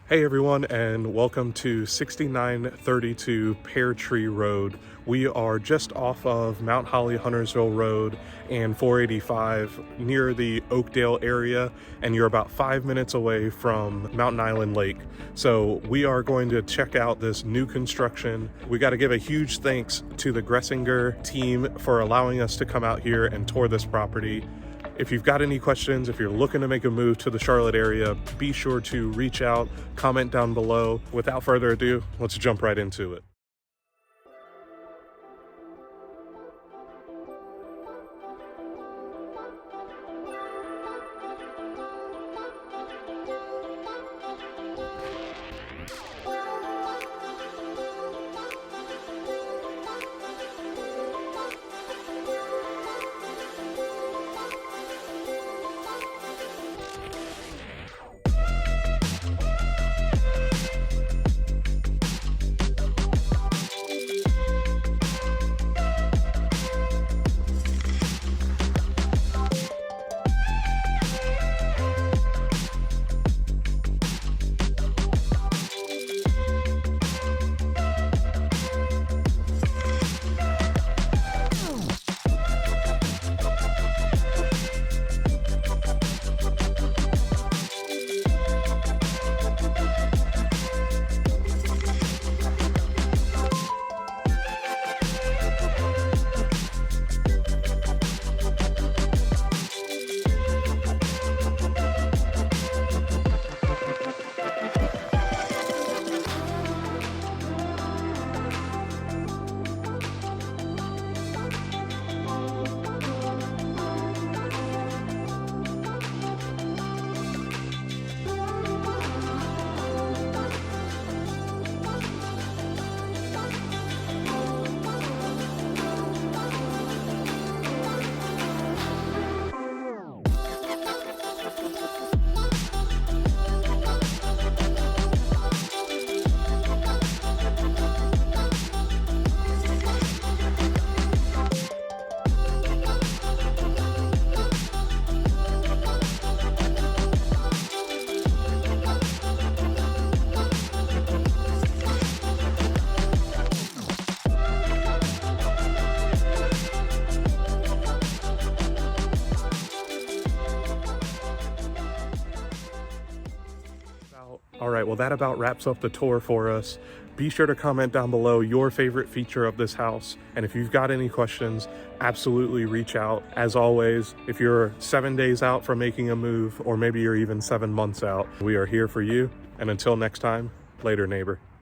Hey everyone, and welcome to 6932 Pear Tree Road. We are just off of Mount Holly Huntersville Road and 485 near the Oakdale area, and you're about 5 minutes away from Mountain Island Lake. So we are going to check out this new construction. We got to give a huge thanks to the Griesinger team for allowing us to come out here and tour this property. If you've got any questions, if you're looking to make a move to the Charlotte area, be sure to reach out, comment down below. Without further ado, let's jump right into it. All right, well, that about wraps up the tour for us. Be sure to comment down below your favorite feature of this house. And if you've got any questions, absolutely reach out. As always, if you're 7 days out from making a move, or maybe you're even 7 months out, we are here for you. And until next time, later, neighbor.